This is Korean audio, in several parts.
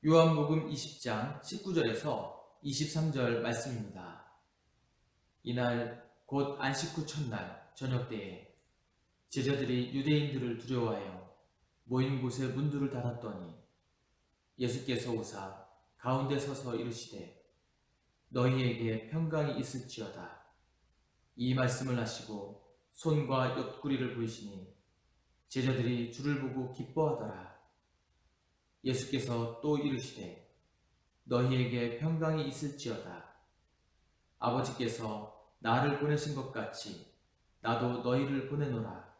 요한복음 20장 19절에서 23절 말씀입니다. 이날 곧 안식 후 첫날 저녁 때에 제자들이 유대인들을 두려워하여 모인 곳에 문들을 닫았더니 예수께서 오사 가운데 서서 이르시되 너희에게 평강이 있을지어다. 이 말씀을 하시고 손과 옆구리를 보이시니 제자들이 주를 보고 기뻐하더라. 예수께서 또 이르시되 너희에게 평강이 있을지어다. 아버지께서 나를 보내신 것 같이 나도 너희를 보내노라.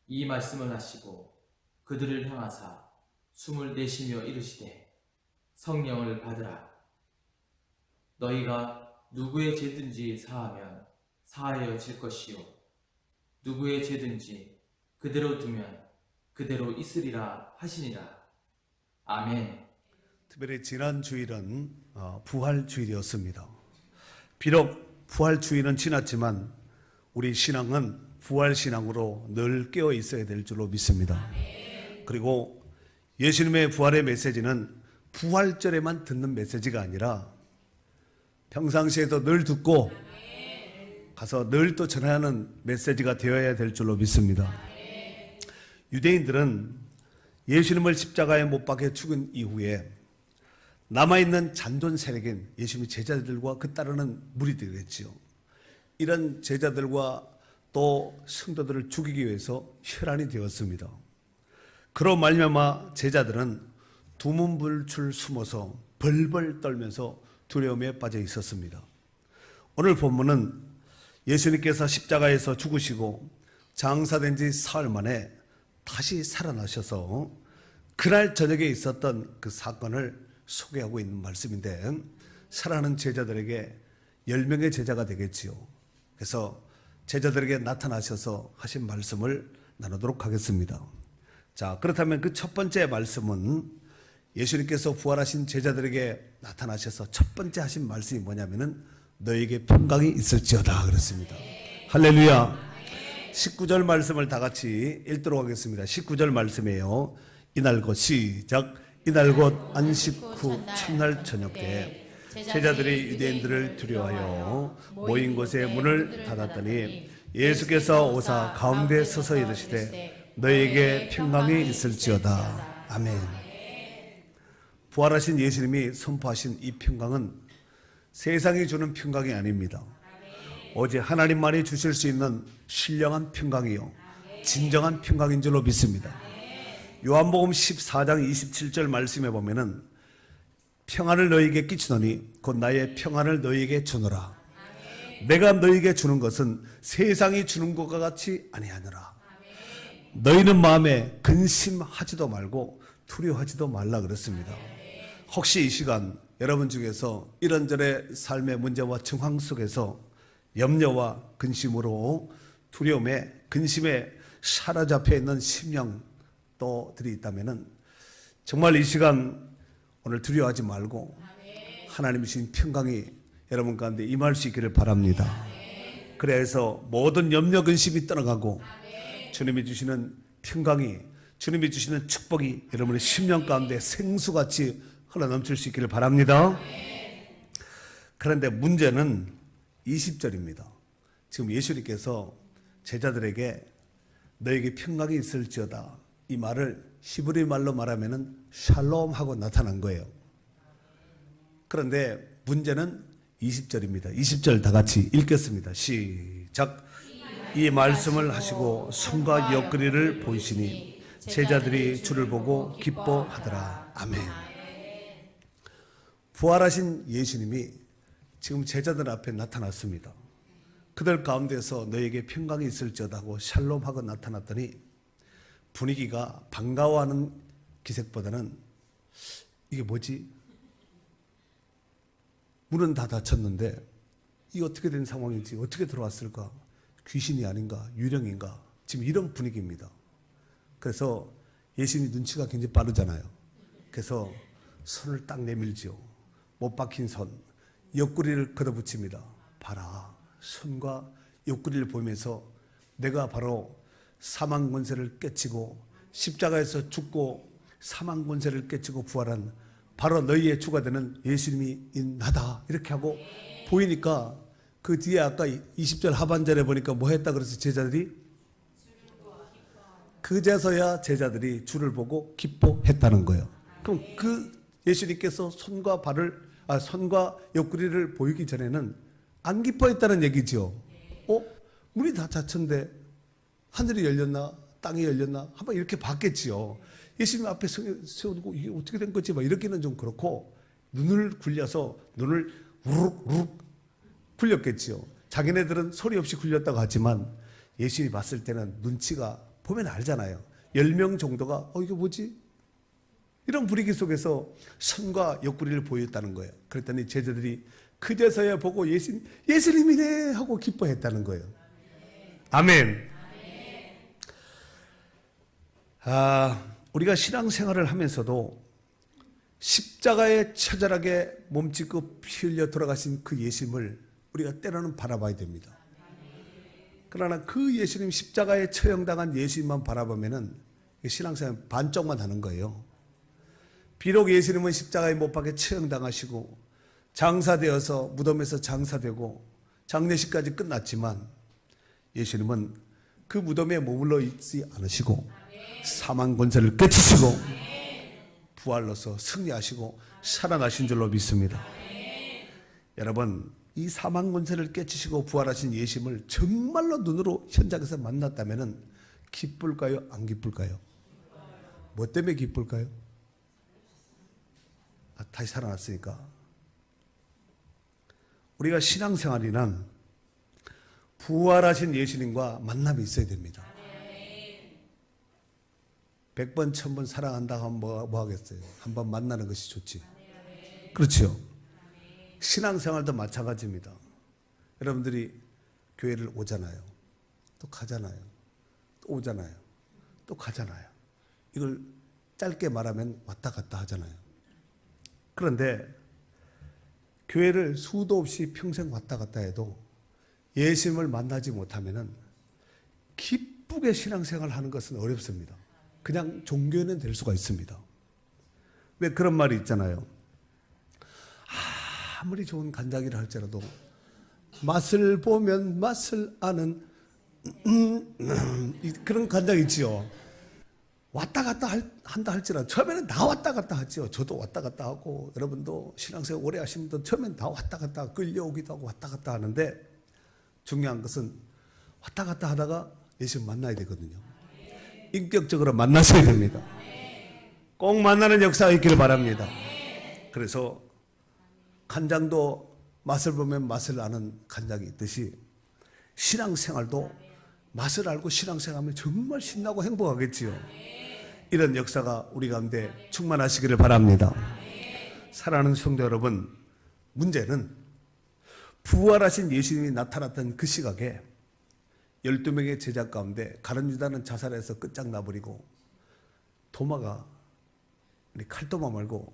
이 말씀을 하시고 그들을 향하사 숨을 내쉬며 이르시되 성령을 받으라. 너희가 누구의 죄든지 사하면 사하여질 것이요 누구의 죄든지 그대로 두면 그대로 있으리라 하시니라. 아멘. 특별히 지난 주일은 부활주일이었습니다. 비록 부활주일은 지났지만 우리 신앙은 부활신앙으로 늘 깨어 있어야 될 줄로 믿습니다. 그리고 예수님의 부활의 메시지는 부활절에만 듣는 메시지가 아니라 평상시에도 늘 듣고 가서 늘 또 전하는 메시지가 되어야 될 줄로 믿습니다. 유대인들은 예수님을 십자가에 못 박혀 죽은 이후에 남아있는 잔존 세력인 예수님의 제자들과 그 따르는 무리들이겠지요. 이런 제자들과 또 성도들을 죽이기 위해서 혈안이 되었습니다. 그로 말미암아 제자들은 두문불출 숨어서 벌벌 떨면서 두려움에 빠져 있었습니다. 오늘 본문은 예수님께서 십자가에서 죽으시고 장사된 지 사흘 만에 다시 살아나셔서 그날 저녁에 있었던 그 사건을 소개하고 있는 말씀인데, 살아나는 제자들에게 10명의 제자가 되겠지요. 그래서 제자들에게 나타나셔서 하신 말씀을 나누도록 하겠습니다. 자, 그렇다면 그 첫 번째 말씀은 예수님께서 부활하신 제자들에게 나타나셔서 첫 번째 하신 말씀이 뭐냐면은 너에게 평강이 있을지어다 그랬습니다. 할렐루야. 19절 말씀을 다 같이 읽도록 하겠습니다. 19절 말씀이에요. 이날 곧 시작. 이날 곧 안식 후 첫날 저녁 때 제자들이 유대인들을 두려워하여 모인 곳에 문을 닫았더니 예수께서 오사 가운데 서서 이르시되 너희에게 평강이 있을지어다. 아멘. 부활하신 예수님이 선포하신 이 평강은 세상이 주는 평강이 아닙니다. 오직 하나님만이 주실 수 있는 신령한 평강이요 진정한 평강인 줄로 믿습니다. 요한복음 14장 27절 말씀에 보면은 평안을 너희에게 끼치노니 곧 나의 평안을 너희에게 주노라. 내가 너희에게 주는 것은 세상이 주는 것과 같이 아니하노라. 너희는 마음에 근심하지도 말고 두려워하지도 말라 그랬습니다. 혹시 이 시간 여러분 중에서 이런저런 삶의 문제와 정황 속에서 염려와 근심으로 두려움에 근심에 사로잡혀 있는 심령들이 있다면 정말 이 시간 오늘 두려워하지 말고 하나님이 주신 평강이 여러분 가운데 임할 수 있기를 바랍니다. 그래서 모든 염려 근심이 떠나가고 주님이 주시는 평강이, 주님이 주시는 축복이 여러분의 심령 가운데 생수같이 흘러넘칠 수 있기를 바랍니다. 그런데 문제는 20절입니다. 지금 예수님께서 제자들에게 너에게 평강이 있을지어다 이 말을 히브리 말로 말하면은 샬롬하고 나타난 거예요. 그런데 문제는 20절입니다. 20절 다 같이 읽겠습니다. 시작. 이 말씀을 하시고 손과 옆구리를 보이시니 제자들이 주를 보고 기뻐하더라. 아멘. 부활하신 예수님이 지금 제자들 앞에 나타났습니다. 그들 가운데서 너에게 평강이 있을지어다 하고 샬롬하고 나타났더니 분위기가 반가워하는 기색보다는 이게 뭐지? 문은 다 닫혔는데 이게 어떻게 된 상황인지, 어떻게 들어왔을까? 귀신이 아닌가? 유령인가? 지금 이런 분위기입니다. 그래서 예수님 눈치가 굉장히 빠르잖아요. 그래서 손을 딱 내밀지요. 못 박힌 손, 옆구리를 걷어붙입니다. 봐라, 손과 옆구리를 보면서 내가 바로 사망 권세를 깨치고 십자가에서 죽고 사망 권세를 깨치고 부활한 바로 너희의 주가 되는 예수님이 나다 이렇게 하고 보이니까 그 뒤에 아까 20절 하반절에 보니까 뭐 했다 그래서 제자들이 그제서야 제자들이 주를 보고 기뻐했다는 거예요. 그럼 그 예수님께서 손과 옆구리를 보이기 전에는 안 기뻐했다는 얘기죠. 문이 다 닫혔는데 하늘이 열렸나 땅이 열렸나 한번 이렇게 봤겠지요. 예수님 앞에 세워두고 이게 어떻게 된 거지? 막 이렇게는 좀 그렇고 눈을 굴려서 눈을 우르륵 굴렸겠지요. 자기네들은 소리 없이 굴렸다고 하지만 예수님이 봤을 때는 눈치가 보면 알잖아요. 10명 정도가 이게 뭐지? 이런 분위기 속에서 손과 옆구리를 보였다는 거예요. 그랬더니 제자들이 그제서야 보고 예수님이네 하고 기뻐했다는 거예요. 아멘. 우리가 신앙생활을 하면서도 십자가에 처절하게 몸짓고 피 흘려 돌아가신 그 예수님을 우리가 때로는 바라봐야 됩니다. 그러나 그 예수님 십자가에 처형당한 예수님만 바라보면은 신앙생활 반쪽만 하는 거예요. 비록 예수님은 십자가에 못 박혀 처형당하시고 장사되어서 무덤에서 장사되고 장례식까지 끝났지만 예수님은 그 무덤에 머물러 있지 않으시고 사망 권세를 깨치시고 부활로서 승리하시고 살아나신 줄로 믿습니다. 여러분, 이 사망 권세를 깨치시고 부활하신 예수님을 정말로 눈으로 현장에서 만났다면 기쁠까요? 안 기쁠까요? 뭐 때문에 기쁠까요? 다시 살아났으니까. 우리가 신앙생활이란 부활하신 예수님과 만남이 있어야 됩니다. 100번, 1000번 사랑한다 하면 뭐 하겠어요? 한번 만나는 것이 좋지. 그렇죠. 신앙생활도 마찬가지입니다. 여러분들이 교회를 오잖아요. 또 가잖아요. 또 오잖아요. 또 가잖아요. 이걸 짧게 말하면 왔다 갔다 하잖아요. 그런데 교회를 수도 없이 평생 왔다 갔다 해도 예수님을 만나지 못하면 기쁘게 신앙생활을 하는 것은 어렵습니다. 그냥 종교는 될 수가 있습니다. 왜 그런 말이 있잖아요. 아무리 좋은 간장이라 할지라도 맛을 보면 맛을 아는 그런 간장 있지요. 왔다 갔다 한다 할지라도 처음에는 다 왔다 갔다 하죠. 저도 왔다 갔다 하고 여러분도 신앙생활 오래 하신 분도 처음엔 다 왔다 갔다 끌려오기도 하고 왔다 갔다 하는데 중요한 것은 왔다 갔다 하다가 예수님 만나야 되거든요. 인격적으로 만나셔야 됩니다. 꼭 만나는 역사가 있기를 바랍니다. 그래서 간장도 맛을 보면 맛을 아는 간장이 있듯이 신앙생활도 맛을 알고 신앙생활하면 정말 신나고 행복하겠지요. 이런 역사가 우리 가운데 충만하시기를 바랍니다. 사랑하는 성도 여러분, 문제는 부활하신 예수님이 나타났던 그 시각에 12명의 제자 가운데 가룟 유다는 자살해서 끝장나버리고 도마가 칼도마 말고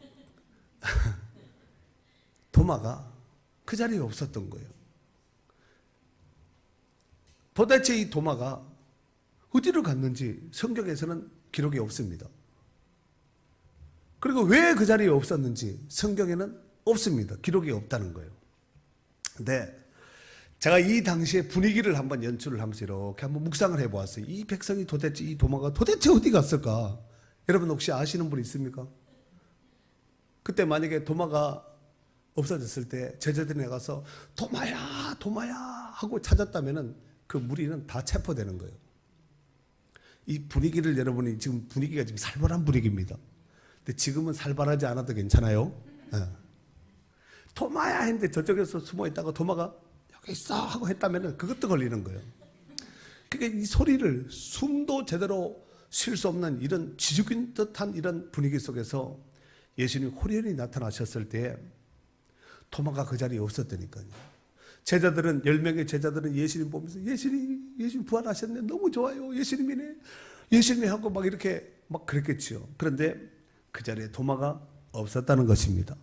도마가 그 자리에 없었던 거예요. 도대체 이 도마가 어디로 갔는지 성경에서는 기록이 없습니다. 그리고 왜 그 자리에 없었는지 성경에는 없습니다. 기록이 없다는 거예요. 근데 제가 이 당시의 분위기를 한번 연출을 하면서 이렇게 한번 묵상을 해보았어요. 이 백성이 도대체 이 도마가 도대체 어디 갔을까? 여러분 혹시 아시는 분 있습니까? 그때 만약에 도마가 없어졌을 때 제자들이 나가서 도마야 도마야 하고 찾았다면 그 무리는 다 체포되는 거예요. 이 분위기를 여러분이 지금 분위기가 지금 살벌한 분위기입니다. 근데 지금은 살벌하지 않아도 괜찮아요. 도마야 했는데 저쪽에서 숨어 있다가 도마가 여기 있어 하고 했다면 그것도 걸리는 거예요. 그러니까 이 소리를 숨도 제대로 쉴 수 없는 이런 지죽인 듯한 이런 분위기 속에서 예수님이 호련히 나타나셨을 때 도마가 그 자리에 없었다니까요. 제자들은 10명의 제자들은 예수님 보면서 예수님 부활하셨네 너무 좋아요 예수님이네 예수님이 하고 막 이렇게 막 그랬겠지요. 그런데 그 자리에 도마가 없었다는 것입니다.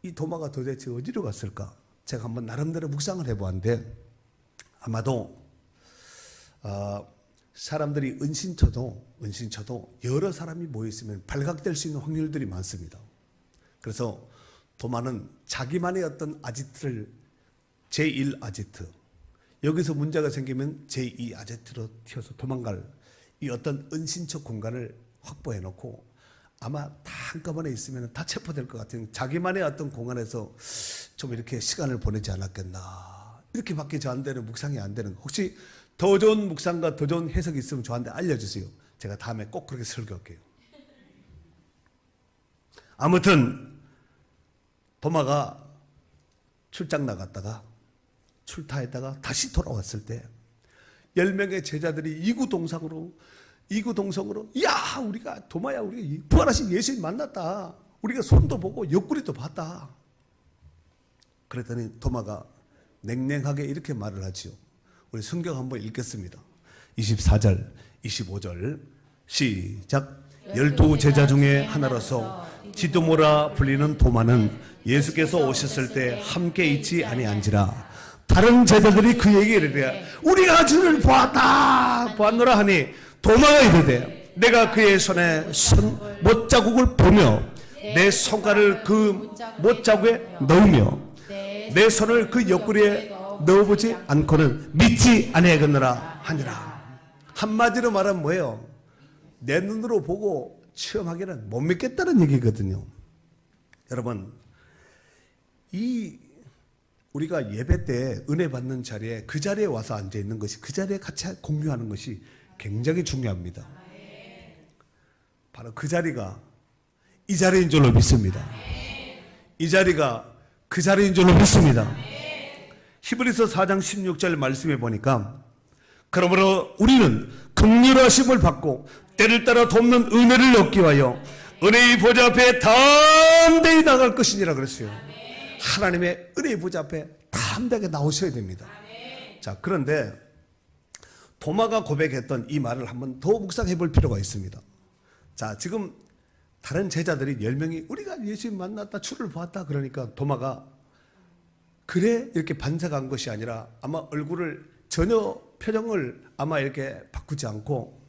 이 도마가 도대체 어디로 갔을까? 제가 한번 나름대로 묵상을 해보았는데 아마도 사람들이 은신처도 여러 사람이 모여 있으면 발각될 수 있는 확률들이 많습니다. 그래서 도마는 자기만의 어떤 아지트를 제1 아지트, 여기서 문제가 생기면 제2 아지트로 튀어서 도망갈 이 어떤 은신처 공간을 확보해 놓고 아마 다 한꺼번에 있으면 다 체포될 것 같은 자기만의 어떤 공간에서 좀 이렇게 시간을 보내지 않았겠나. 이렇게밖에 저한테는 묵상이 안 되는 거. 혹시 더 좋은 묵상과 더 좋은 해석이 있으면 저한테 알려주세요. 제가 다음에 꼭 그렇게 설교할게요. 아무튼 도마가 출장 나갔다가 출타했다가 다시 돌아왔을 때 10명의 제자들이 이구동성으로 야 우리가 도마야 우리가 부활하신 예수님 만났다. 우리가 손도 보고 옆구리도 봤다. 그랬더니 도마가 냉랭하게 이렇게 말을 하지요. 우리 성경 한번 읽겠습니다. 24절 25절 시작. 12제자 중에 하나로서 디두모라 불리는 도마는 예수께서 오셨을 때 함께 있지 아니한지라. 다른 제자들이 그에게 이르되 우리가 주를 보았노라 하니 도마가 이르되 내가 그의 손에 못자국을 보며 내 손가락을 그 못자국에 넣으며 내 손을 그 옆구리에 넣어보지 않고는 믿지 아니하겠노라 하니라. 한마디로 말하면 뭐예요? 내 눈으로 보고 체험하기는 못 믿겠다는 얘기거든요. 여러분, 우리가 예배 때 은혜 받는 자리에 그 자리에 와서 앉아 있는 것이, 그 자리에 같이 공유하는 것이 굉장히 중요합니다. 바로 그 자리가 이 자리인 줄로 믿습니다. 이 자리가 그 자리인 줄로 믿습니다. 히브리서 4장 16절 말씀해 보니까 그러므로 우리는 긍휼하심을 받고 때를 따라 돕는 은혜를 얻기 위하여 은혜의 보좌 앞에 담대히 나갈 것이니라 그랬어요. 하나님의 은혜의 보좌 앞에 담대하게 나오셔야 됩니다. 자, 그런데 도마가 고백했던 이 말을 한번 더 묵상해 볼 필요가 있습니다. 자, 지금 다른 제자들이 10명이 우리가 예수님 만났다, 주를 보았다 그러니까 도마가 그래 이렇게 반색한 것이 아니라 아마 얼굴을 전혀 표정을 아마 이렇게 바꾸지 않고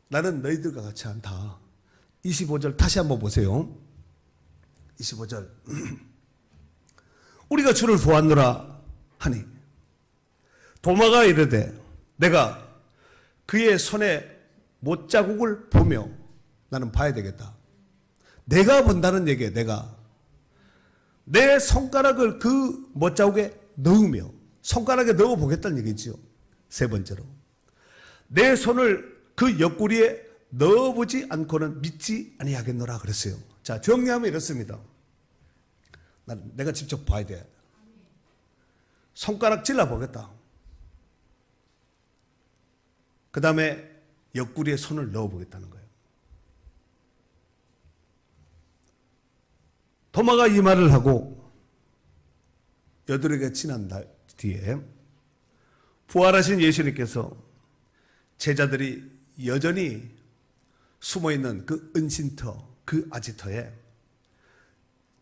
나는 너희들과 같이 않다. 25절 다시 한번 보세요. 25절 우리가 주를 보았노라 하니 도마가 이르되 내가 그의 손에 못자국을 보며 나는 봐야 되겠다. 내가 본다는 얘기예요. 내가 내 손가락을 그 못자국에 넣으며 손가락에 넣어보겠다는 얘기죠. 세 번째로 내 손을 그 옆구리에 넣어보지 않고는 믿지 아니하겠노라 그랬어요. 자, 정리하면 이렇습니다. 내가 직접 봐야 돼. 손가락 찔러보겠다. 그 다음에 옆구리에 손을 넣어보겠다는 거예요. 도마가 이 말을 하고 여들에게 지난 뒤에 부활하신 예수님께서 제자들이 여전히 숨어있는 그 은신터, 그 아지터에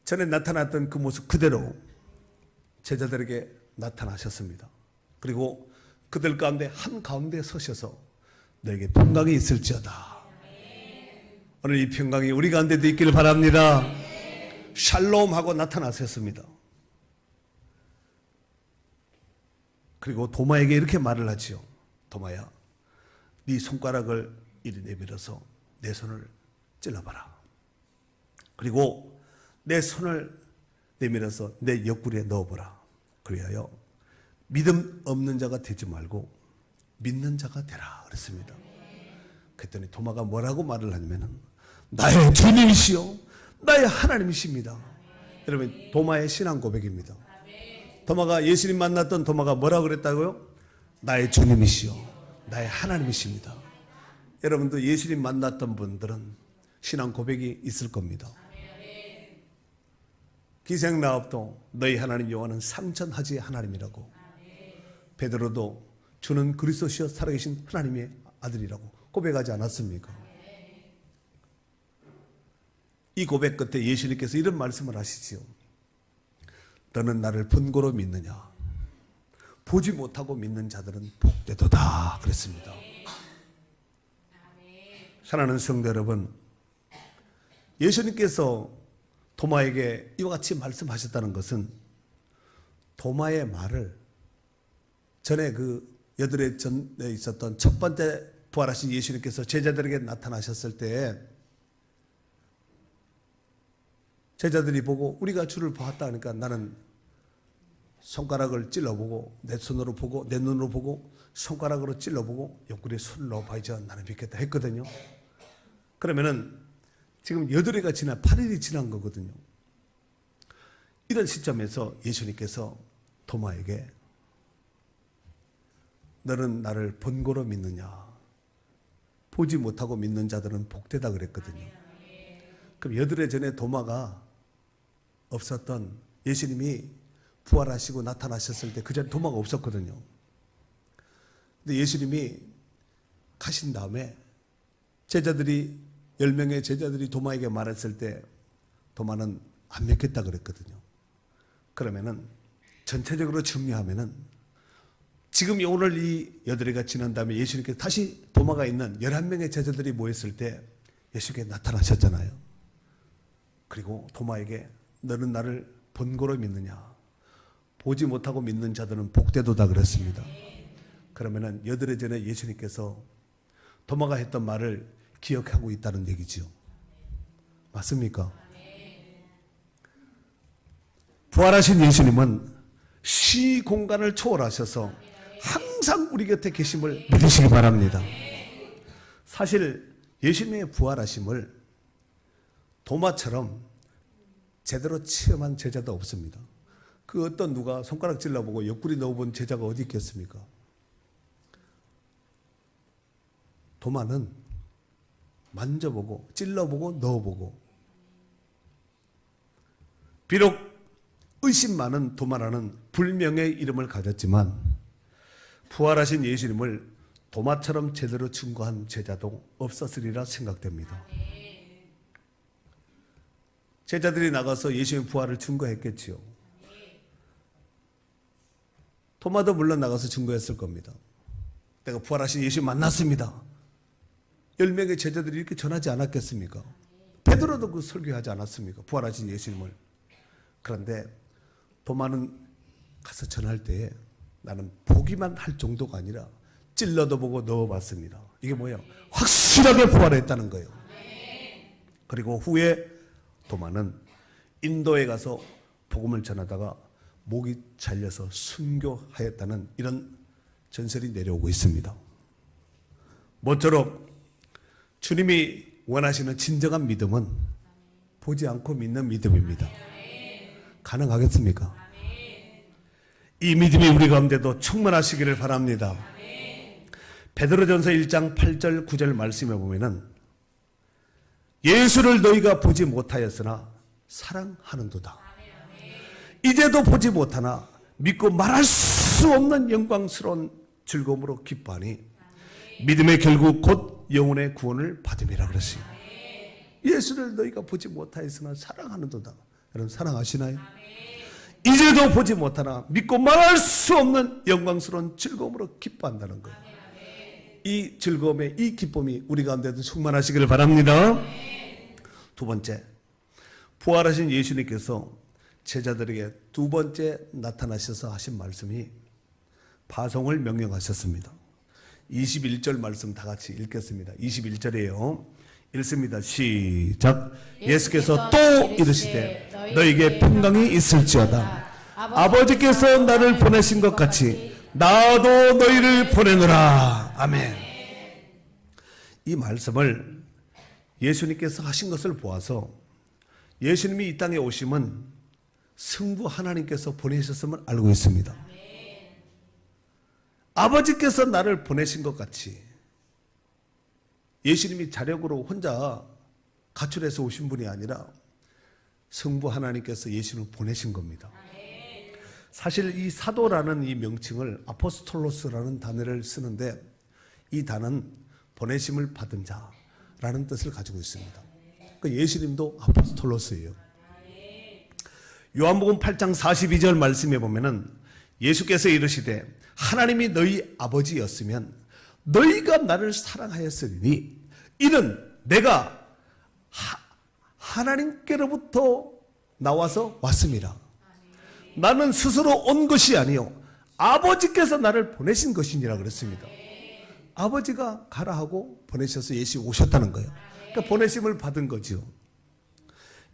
전에 나타났던 그 모습 그대로 제자들에게 나타나셨습니다. 그리고 그들 가운데 한가운데 서셔서 너에게 평강이 있을지어다. 오늘 이 평강이 우리 가운데도 있기를 바랍니다. 샬롬하고 나타나셨습니다. 그리고 도마에게 이렇게 말을 하지요. 도마야, 네 손가락을 이리 내밀어서 내 손을 찔러봐라. 그리고 내 손을 내밀어서 내 옆구리에 넣어보라. 그리하여 믿음 없는 자가 되지 말고 믿는 자가 되라 그랬습니다. 그랬더니 도마가 뭐라고 말을 하냐면 나의 주님이시요 나의 하나님이십니다. 여러분, 도마의 신앙 고백입니다. 도마가 예수님 만났던 도마가 뭐라고 그랬다고요? 나의 주님이시요 나의 하나님이십니다. 여러분도 예수님 만났던 분들은 신앙 고백이 있을 겁니다. 기생나업도 너희 하나님 여호와는 삼천하지의 하나님이라고, 베드로도 주는 그리스도시여 살아계신 하나님의 아들이라고 고백하지 않았습니까? 이 고백 끝에 예수님께서 이런 말씀을 하시지요. 너는 나를 본고로 믿느냐? 보지 못하고 믿는 자들은 복되도다 그랬습니다. 사랑하는 성도 여러분, 예수님께서 도마에게 이와 같이 말씀하셨다는 것은 도마의 말을 전에 그 여드레 전에 있었던 첫 번째 부활하신 예수님께서 제자들에게 나타나셨을 때 제자들이 보고 우리가 주를 보았다 하니까 나는 손가락을 찔러보고 내 손으로 보고 내 눈으로 보고 손가락으로 찔러보고 옆구리에 손을 넣어봐야죠. 나는 믿겠다 했거든요. 그러면은 지금 8일가 지나 8일이 지난 거거든요. 이런 시점에서 예수님께서 도마에게 너는 나를 본고로 믿느냐? 보지 못하고 믿는 자들은 복되다 그랬거든요. 그럼 8일 전에 도마가 없었던 예수님이 부활하시고 나타나셨을 때 그 전에 도마가 없었거든요. 근데 예수님이 가신 다음에 제자들이 10명의 제자들이 도마에게 말했을 때 도마는 안 믿겠다 그랬거든요. 그러면은 전체적으로 정리하면은 지금 오늘 이 8일가 지난 다음에 예수님께서 다시 도마가 있는 11명의 제자들이 모였을 때 예수님께 나타나셨잖아요. 그리고 도마에게 너는 나를 본고로 믿느냐? 보지 못하고 믿는 자들은 복되도다 그랬습니다. 그러면은 8일 전에 예수님께서 도마가 했던 말을 기억하고 있다는 얘기지요. 맞습니까? 부활하신 예수님은 시 공간을 초월하셔서 항상 우리 곁에 계심을 믿으시기 바랍니다. 사실 예수님의 부활하심을 도마처럼 제대로 체험한 제자도 없습니다. 그 어떤 누가 손가락 찔러보고 옆구리 넣어본 제자가 어디 있겠습니까? 도마는 만져보고 찔러보고 넣어보고 비록 의심 많은 도마라는 불명의 이름을 가졌지만 부활하신 예수님을 도마처럼 제대로 증거한 제자도 없었으리라 생각됩니다. 제자들이 나가서 예수님 부활을 증거했겠지요. 도마도 물론 나가서 증거했을 겁니다. 내가 부활하신 예수님 만났습니다. 10명의 제자들이 이렇게 전하지 않았겠습니까? 베드로도 그 설교하지 않았습니까? 부활하신 예수님을. 그런데 도마는 가서 전할 때에 나는 보기만 할 정도가 아니라 찔러도 보고 넣어봤습니다. 이게 뭐예요? 확실하게 부활했다는 거예요. 그리고 후에 도마는 인도에 가서 복음을 전하다가 목이 잘려서 순교하였다는 이런 전설이 내려오고 있습니다. 모쪼록 주님이 원하시는 진정한 믿음은 보지 않고 믿는 믿음입니다. 가능하겠습니까? 이 믿음이 우리 가운데도 충만하시기를 바랍니다. 베드로전서 1장 8절 9절 말씀에 보면은 예수를 너희가 보지 못하였으나 사랑하는도다. 이제도 보지 못하나 믿고 말할 수 없는 영광스러운 즐거움으로 기뻐하니 믿음의 결국 곧 영혼의 구원을 받음이라 그랬어요. 예수를 너희가 보지 못하였으나 사랑하는도다. 여러분 사랑하시나요? 이제도 보지 못하나 믿고 말할 수 없는 영광스러운 즐거움으로 기뻐한다는 거예요. 이 즐거움의 이 기쁨이 우리 가운데도 충만하시기를 바랍니다. 두 번째, 부활하신 예수님께서 제자들에게 두 번째 나타나셔서 하신 말씀이 파송을 명령하셨습니다. 21절 말씀 다 같이 읽겠습니다. 21절이에요. 읽습니다. 시작. 예수께서 또 이르시되 너에게 평강이 있을지어다. 아버지께서 나를 보내신 것 같이 나도 너희를 보내노라. 아멘. 이 말씀을 예수님께서 하신 것을 보아서 예수님이 이 땅에 오심은 성부 하나님께서 보내셨음을 알고 있습니다. 아버지께서 나를 보내신 것 같이 예수님이 자력으로 혼자 가출해서 오신 분이 아니라 성부 하나님께서 예수님을 보내신 겁니다. 사실 이 사도라는 이 명칭을 아포스톨로스라는 단어를 쓰는데 이 단어는 보내심을 받은 자라는 뜻을 가지고 있습니다. 그러니까 예수님도 아포스톨로스예요. 요한복음 8장 42절 말씀에 보면은 예수께서 이르시되 하나님이 너희 아버지였으면 너희가 나를 사랑하였으니 이는 내가 하나님께로부터 나와서 왔습니다. 나는 스스로 온 것이 아니요 아버지께서 나를 보내신 것이니라 그랬습니다. 아버지가 가라 하고 보내셔서 예수님이 오셨다는 거예요. 그러니까 보내심을 받은 거죠.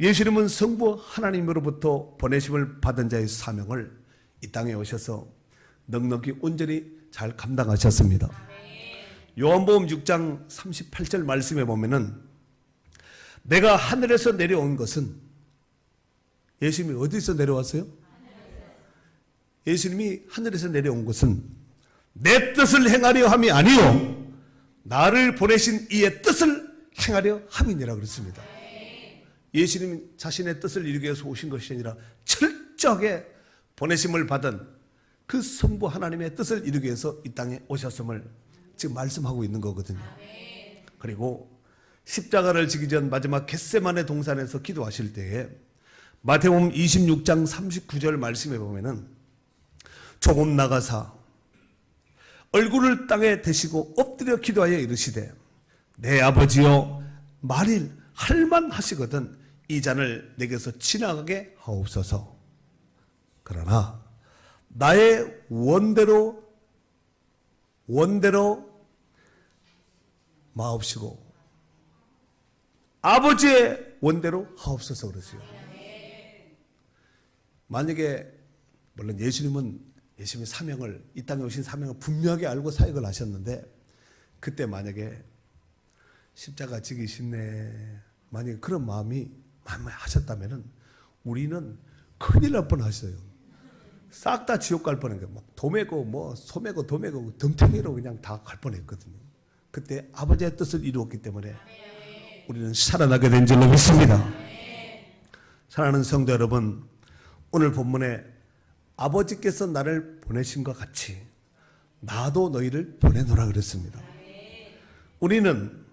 예수님은 성부 하나님으로부터 보내심을 받은 자의 사명을 이 땅에 오셔서 넉넉히 온전히 잘 감당하셨습니다. 요한복음 6장 38절 말씀에 보면은 내가 하늘에서 내려온 것은 예수님이 어디서 내려왔어요? 예수님이 하늘에서 내려온 것은 내 뜻을 행하려 함이 아니요 나를 보내신 이의 뜻을 행하려 함이니라 그랬습니다. 예수님이 자신의 뜻을 이루기 위해서 오신 것이 아니라 철저하게 보내심을 받은 그 성부 하나님의 뜻을 이루기 위해서 이 땅에 오셨음을 지금 말씀하고 있는 거거든요. 그리고 십자가를 지기 전 마지막 겟세마네 동산에서 기도하실 때에 마태복음 26장 39절 말씀에 보면은 조금 나가사 얼굴을 땅에 대시고 엎드려 기도하여 이르시되 내 아버지여 만일 할만하시거든 이 잔을 내게서 지나가게 하옵소서. 그러나 나의 원대로 마옵시고 아버지의 원대로 하옵소서 그러세요. 만약에 물론 예수님이 사명을 이 땅에 오신 사명을 분명하게 알고 사역을 하셨는데 그때 만약에 십자가 지기 쉽네 만약에 그런 마음이 하셨다면은 우리는 큰일 날 뻔하셨어요. 싹 다 지옥 갈 뻔한 거예요. 막 도매고 소매고 도매고 덤탱이로 그냥 다 갈 뻔했거든요. 그때 아버지의 뜻을 이루었기 때문에 우리는 살아나게 된 줄로 믿습니다. 사랑하는 성도 여러분, 오늘 본문에 아버지께서 나를 보내신 것 같이 나도 너희를 보내노라 그랬습니다. 우리는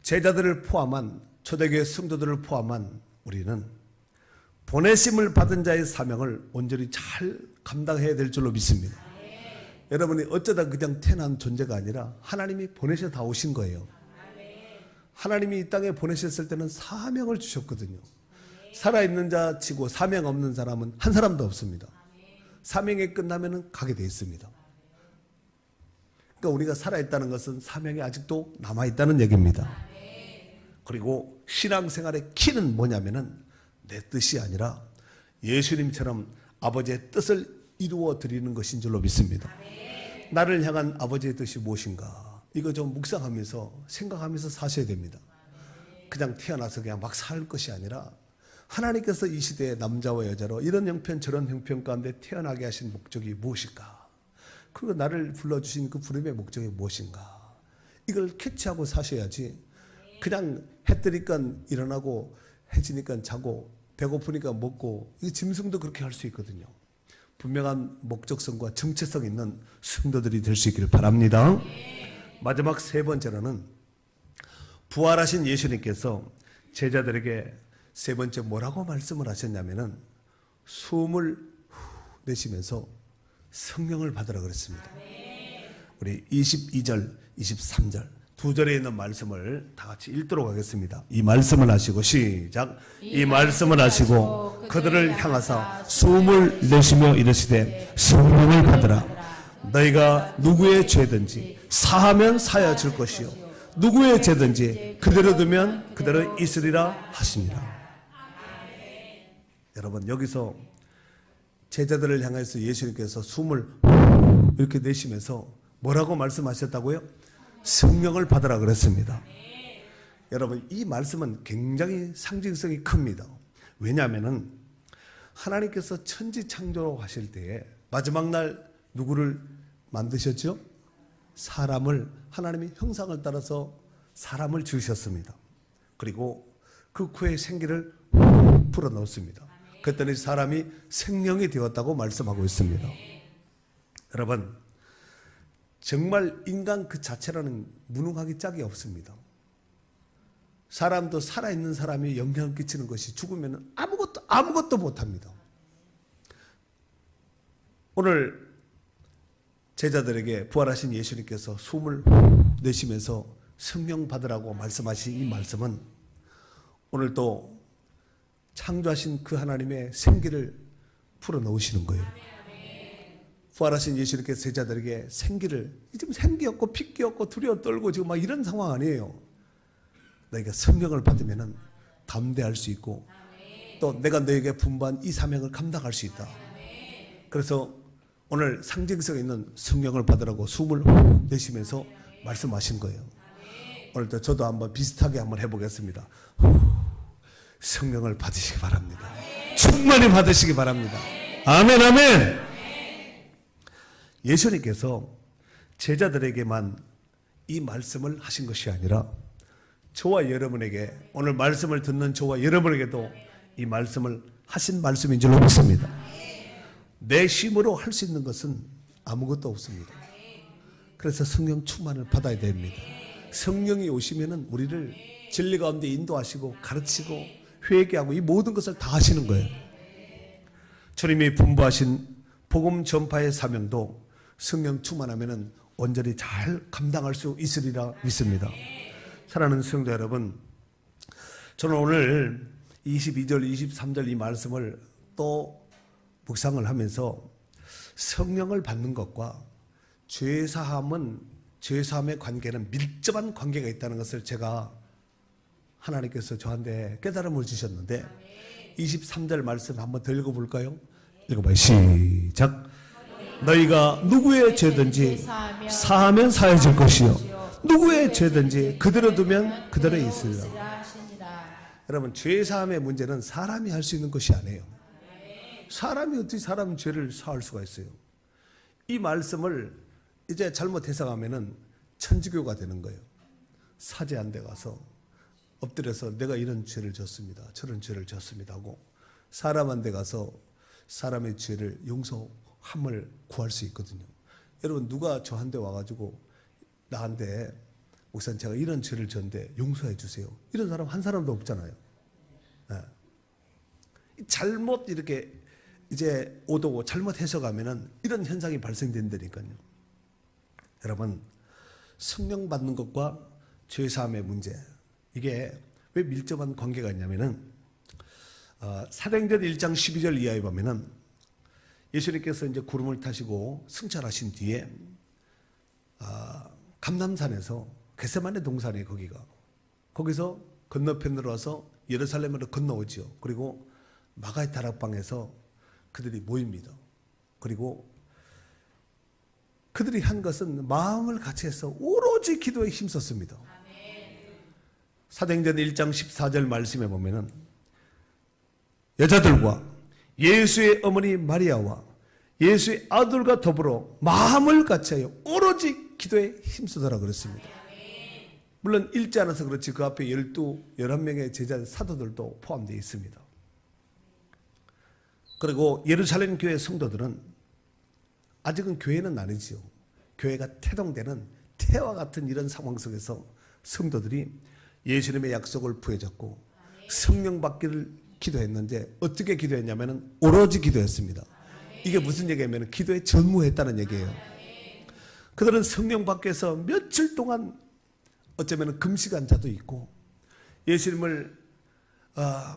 제자들을 포함한 초대교회 성도들을 포함한 우리는 보내심을 받은 자의 사명을 온전히 잘 감당해야 될 줄로 믿습니다. 여러분이 어쩌다 그냥 태어난 존재가 아니라 하나님이 보내셔 다 오신 거예요. 하나님이 이 땅에 보내셨을 때는 사명을 주셨거든요. 살아있는 자 치고 사명 없는 사람은 한 사람도 없습니다. 사명이 끝나면 가게 돼 있습니다. 그러니까 우리가 살아있다는 것은 사명이 아직도 남아있다는 얘기입니다. 그리고 신앙생활의 키는 뭐냐면은 내 뜻이 아니라 예수님처럼 아버지의 뜻을 이루어 드리는 것인 줄로 믿습니다. 나를 향한 아버지의 뜻이 무엇인가? 이거 좀 묵상하면서 생각하면서 사셔야 됩니다. 그냥 태어나서 그냥 막 살 것이 아니라 하나님께서 이 시대의 남자와 여자로 이런 형편 저런 형편 가운데 태어나게 하신 목적이 무엇일까? 그리고 나를 불러주신 그 부름의 목적이 무엇인가? 이걸 캐치하고 사셔야지 그냥 해 뜨니까 일어나고 해지니까 자고 배고프니까 먹고 이 짐승도 그렇게 할 수 있거든요. 분명한 목적성과 정체성 있는 성도들이 될 수 있기를 바랍니다. 마지막 세 번째로는 부활하신 예수님께서 제자들에게 세 번째 뭐라고 말씀을 하셨냐면은 숨을 내쉬면서 성령을 받으라 그랬습니다. 우리 22절, 23절 두 절에 있는 말씀을 다 같이 읽도록 하겠습니다. 이 말씀을 하시고 시작. 이 말씀을 하시고 그들을 향하사 숨을 내쉬며 이르시되 성령을 받으라. 너희가 누구의 죄든지 사하면 사여질 것이요 누구의 죄든지 그대로 두면 그대로 있으리라 하시니라. 여러분 여기서 제자들을 향해서 예수님께서 숨을 이렇게 내쉬면서 뭐라고 말씀하셨다고요? 성령을 받으라 그랬습니다. 여러분 이 말씀은 굉장히 상징성이 큽니다. 왜냐하면 하나님께서 천지 창조하실 때에 마지막 날 누구를 만드셨죠? 사람을 하나님의 형상을 따라서 사람을 지으셨습니다. 그리고 그 코에 생기를 불어넣었습니다. 그랬더니 사람이 생명이 되었다고 말씀하고 있습니다. 여러분 정말 인간 그 자체라는 무능하기 짝이 없습니다. 사람도 살아있는 사람이 영향을 끼치는 것이 죽으면 아무것도 못합니다. 오늘 제자들에게 부활하신 예수님께서 숨을 내쉬면서 성령 받으라고 말씀하신 이 말씀은 오늘 또 창조하신 그 하나님의 생기를 풀어넣으시는 거예요. 부활하신 예수님께서 제자들에게 생기를, 지금 생기 없고 핏기 없고 두려워 떨고 지금 막 이런 상황 아니에요. 너희가 성령을 받으면 담대할 수 있고 또 내가 너에게 분부한 이 사명을 감당할 수 있다. 그래서 오늘 상징성 있는 성령을 받으라고 숨을 훅 내쉬면서 말씀하신 거예요. 오늘도 저도 한번 비슷하게 한번 해보겠습니다. 성령을 받으시기 바랍니다. 충만히 받으시기 바랍니다. 아멘, 아멘. 예수님께서 제자들에게만 이 말씀을 하신 것이 아니라 저와 여러분에게, 오늘 말씀을 듣는 저와 여러분에게도 이 말씀을 하신 말씀인 줄로 믿습니다. 내 힘으로 할 수 있는 것은 아무것도 없습니다. 그래서 성령 충만을 받아야 됩니다. 성령이 오시면은 우리를 진리 가운데 인도하시고 가르치고 회개하고 이 모든 것을 다 하시는 거예요. 주님이 분부하신 복음 전파의 사명도 성령 충만하면은 온전히 잘 감당할 수 있으리라 믿습니다. 사랑하는 성도 여러분, 저는 오늘 22절, 23절 이 말씀을 또 묵상을 하면서 성령을 받는 것과 죄사함의 관계는 밀접한 관계가 있다는 것을 제가 하나님께서 저한테 깨달음을 주셨는데 23절 말씀 한번 더 읽어볼까요? 읽어봐요. 시작. 너희가 누구의 죄든지 사하면 사해질 것이요 누구의 죄든지 그대로 두면 그대로 있으리라. 여러분, 죄사함의 문제는 사람이 할 수 있는 것이 아니에요. 사람이 어떻게 사람 죄를 사할 수가 있어요? 이 말씀을 이제 잘못 해석하면은 천주교가 되는 거예요. 사제한 데 가서 엎드려서 내가 이런 죄를 졌습니다, 저런 죄를 졌습니다 하고 사람한테 가서 사람의 죄를 용서함을 구할 수 있거든요. 여러분, 누가 저한테 와가지고 나한테 목사님 제가 이런 죄를 졌는데 용서해 주세요, 이런 사람 한 사람도 없잖아요. 네. 잘못 이렇게 이제 오도고 잘못 해석하면은 이런 현상이 발생된다니까요. 여러분, 성령 받는 것과 죄사함의 문제, 이게 왜 밀접한 관계가 있냐면은 사도행전 1장 12절 이하에 보면은 예수님께서 이제 구름을 타시고 승천하신 뒤에 감람산에서 겟세마네 동산에 거기서 건너편으로 와서 예루살렘으로 건너오죠. 그리고 마가의 다락방에서 그들이 모입니다. 그리고 그들이 한 것은 마음을 같이 해서 오로지 기도에 힘썼습니다. 사도행전 1장 14절 말씀에 보면은 여자들과 예수의 어머니 마리아와 예수의 아들과 더불어 마음을 같이하여 오로지 기도에 힘쓰더라 그랬습니다. 물론 읽지 않아서 그렇지 그 앞에 11명의 제자 사도들도 포함되어 있습니다. 그리고 예루살렘 교회 성도들은 아직은 교회는 아니지요. 교회가 태동되는 태와 같은 이런 상황 속에서 성도들이 예수님의 약속을 부여잡고 성령 받기를 기도했는데 어떻게 기도했냐면 오로지 기도했습니다. 이게 무슨 얘기냐면 기도에 전무했다는 얘기예요. 그들은 성령 밖에서 며칠 동안 어쩌면 금식한 자도 있고 예수님을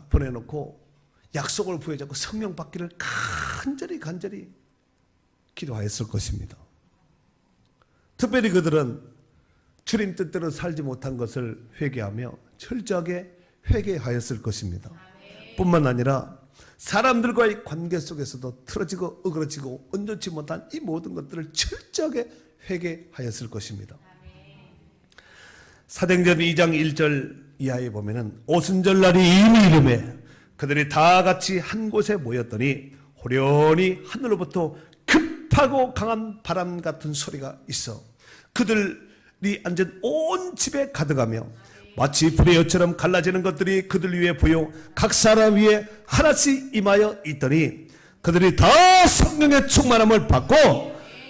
보내놓고 약속을 부여잡고 성령 받기를 간절히 기도하였을 것입니다. 특별히 그들은 주님 뜻대로 살지 못한 것을 회개하며 철저하게 회개하였을 것입니다. 뿐만 아니라 사람들과의 관계 속에서도 틀어지고 어그러지고 온전치 못한 이 모든 것들을 철저하게 회개하였을 것입니다. 사도행전 2장 1절 이하에 보면은 오순절날이 이미 이름에 그들이 다 같이 한 곳에 모였더니 호련히 하늘로부터 급하고 강한 바람 같은 소리가 있어 그들이 앉은 온 집에 가득하며 마치 불의 엿처럼 갈라지는 것들이 그들 위에 보여 각 사람 위에 하나씩 임하여 있더니 그들이 다 성령의 충만함을 받고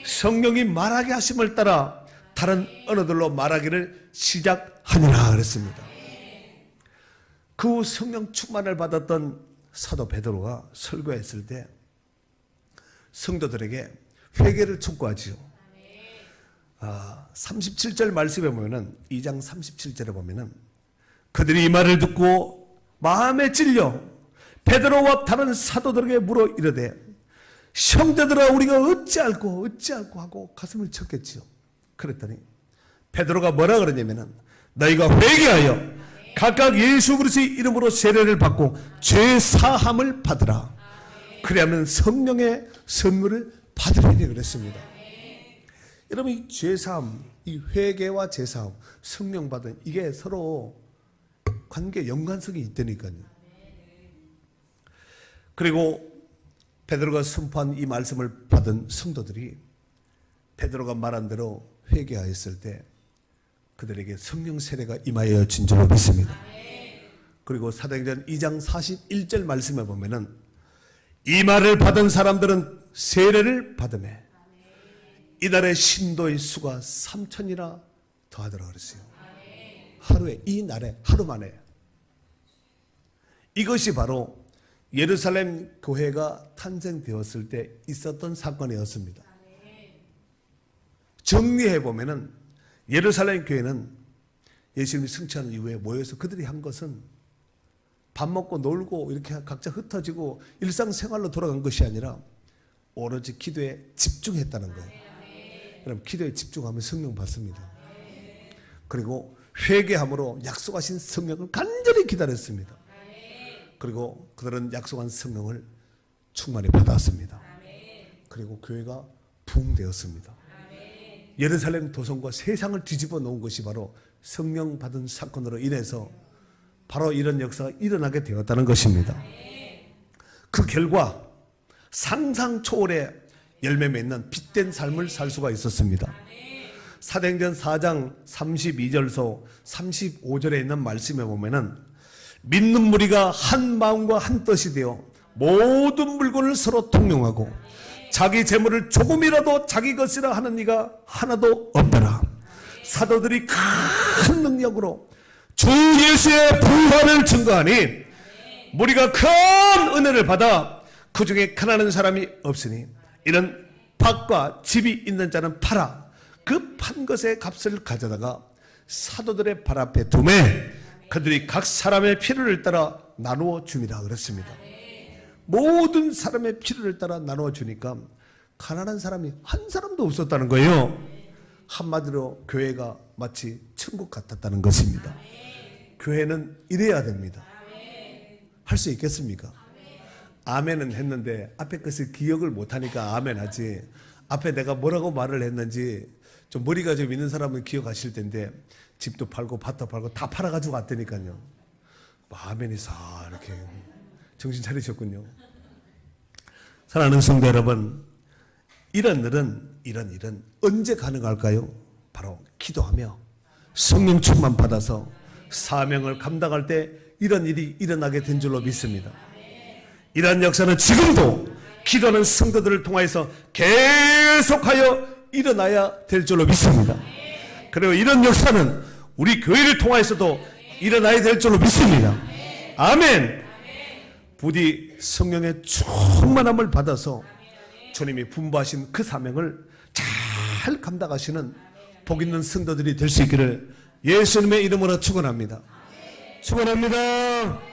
성령이 말하게 하심을 따라 다른 언어들로 말하기를 시작하니라 그랬습니다. 그 후 성령 충만을 받았던 사도 베드로가 설교했을 때 성도들에게 회개를 촉구하지요. 37절 말씀에 보면은 2장 37절에 보면은 그들이 이 말을 듣고 마음에 찔려 베드로와 다른 사도들에게 물어 이르되 형제들아 우리가 어찌할꼬 하고 가슴을 쳤겠지요. 그랬더니 베드로가 뭐라 그러냐면은 너희가 회개하여 각각 예수 그리스도의 이름으로 세례를 받고 죄 사함을 받으라. 그래야만 성령의 선물을 받으리라 그랬습니다. 여러분 이 죄 사함, 이 회개와 죄 사함, 성령 받은 이게 서로 관계 연관성이 있다니까요. 그리고 베드로가 선포한 이 말씀을 받은 성도들이 베드로가 말한 대로 회개하였을 때 그들에게 성령 세례가 임하여 진 줄로 믿습니다. 그리고 사도행전 2장 41절 말씀에 보면은 이 말을 받은 사람들은 세례를 받으며 이날의 신도의 수가 3,000이나 더하더라 그랬어요. 하루에, 이 날에, 하루 만에. 이것이 바로 예루살렘 교회가 탄생되었을 때 있었던 사건이었습니다. 정리해보면은 예루살렘 교회는 예수님이 승천한 이후에 모여서 그들이 한 것은 밥 먹고 놀고 이렇게 각자 흩어지고 일상생활로 돌아간 것이 아니라 오로지 기도에 집중했다는 거예요. 그럼 기도에 집중하면 성령 받습니다. 그리고 회개함으로 약속하신 성령을 간절히 기다렸습니다. 그리고 그들은 약속한 성령을 충만히 받았습니다. 그리고 교회가 부흥되었습니다. 예루살렘 도성과 세상을 뒤집어 놓은 것이 바로 성령 받은 사건으로 인해서 바로 이런 역사가 일어나게 되었다는 것입니다. 그 결과 상상 초월의 열매 맺는 빛된 삶을 살 수가 있었습니다. 사도행전 4장 32절서 35절에 있는 말씀에 보면은 믿는 무리가 한 마음과 한 뜻이 되어 모든 물건을 서로 통용하고 자기 재물을 조금이라도 자기 것이라 하는 이가 하나도 없더라. 사도들이 큰 능력으로 주 예수의 부활을 증거하니 무리가 큰 은혜를 받아 그 중에 가난한 사람이 없으니 이런 밭과 집이 있는 자는 팔아 그 판 것의 값을 가져다가 사도들의 발 앞에 두매 그들이 각 사람의 필요를 따라 나누어 줍니다 그랬습니다. 모든 사람의 필요를 따라 나누어 주니까 가난한 사람이 한 사람도 없었다는 거예요. 한마디로 교회가 마치 천국 같았다는 것입니다. 교회는 이래야 됩니다. 할 수 있겠습니까? 아멘은 했는데 앞에 것을 기억을 못하니까 아멘 하지, 앞에 내가 뭐라고 말을 했는지 좀 머리가 좀 있는 사람은 기억하실 텐데 집도 팔고 밭도 팔고 다 팔아가지고 왔다니까요. 아멘이 사 이렇게 정신 차리셨군요. 사랑하는 성도 여러분, 이런 일은 언제 가능할까요? 바로 기도하며 성령 충만 받아서 사명을 감당할 때 이런 일이 일어나게 된 줄로 믿습니다. 이러한 역사는 지금도 기도하는 성도들을 통해서 계속하여 일어나야 될 줄로 믿습니다. 그리고 이런 역사는 우리 교회를 통해서도 일어나야 될 줄로 믿습니다. 아멘. 부디 성령의 충만함을 받아서 주님이 분부하신 그 사명을 잘 감당하시는 복 있는 성도들이 될 수 있기를 예수님의 이름으로 축원합니다. 축원합니다.